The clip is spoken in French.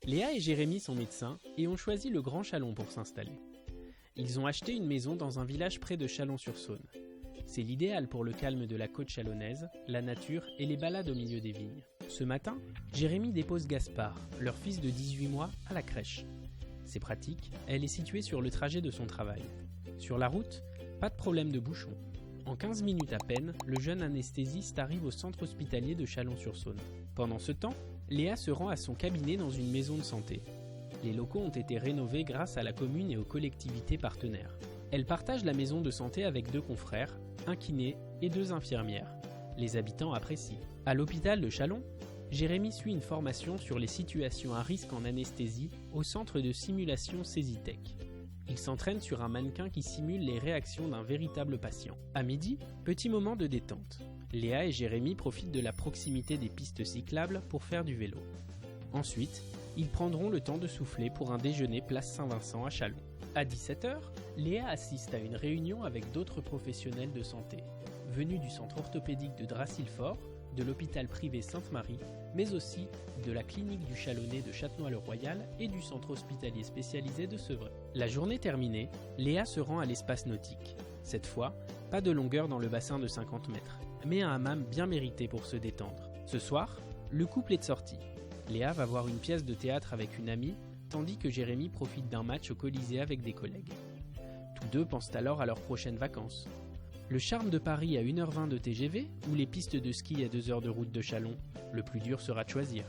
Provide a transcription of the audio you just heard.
Léa et Jérémy sont médecins et ont choisi le Grand Chalon pour s'installer. Ils ont acheté une maison dans un village près de Chalon-sur-Saône. C'est l'idéal pour le calme de la côte chalonnaise, la nature et les balades au milieu des vignes. Ce matin, Jérémy dépose Gaspard, leur fils de 18 mois, à la crèche. C'est pratique, elle est située sur le trajet de son travail. Sur la route, pas de problème de bouchon. En 15 minutes à peine, le jeune anesthésiste arrive au centre hospitalier de Chalon-sur-Saône. Pendant ce temps, Léa se rend à son cabinet dans une maison de santé. Les locaux ont été rénovés grâce à la commune et aux collectivités partenaires. Elle partage la maison de santé avec 2 confrères, un kiné et 2 infirmières. Les habitants apprécient. À l'hôpital de Chalon, Jérémy suit une formation sur les situations à risque en anesthésie au centre de simulation Césitech. Il s'entraîne sur un mannequin qui simule les réactions d'un véritable patient. À midi, petit moment de détente. Léa et Jérémy profitent de la proximité des pistes cyclables pour faire du vélo. Ensuite, ils prendront le temps de souffler pour un déjeuner place Saint-Vincent à Chalon. À 17h, Léa assiste à une réunion avec d'autres professionnels de santé, venus du centre orthopédique de Dracy-le-Fort, de l'hôpital privé Sainte-Marie, mais aussi de la clinique du Chalonnais de Châtenois-le-Royal et du centre hospitalier spécialisé de Sevré. La journée terminée, Léa se rend à l'espace nautique. Cette fois, pas de longueur dans le bassin de 50 mètres, mais un hammam bien mérité pour se détendre. Ce soir, le couple est de sortie. Léa va voir une pièce de théâtre avec une amie, tandis que Jérémy profite d'un match au Colisée avec des collègues. Tous deux pensent alors à leurs prochaines vacances. Le charme de Paris à 1h20 de TGV ou les pistes de ski à 2 heures de route de Chalon, le plus dur sera de choisir.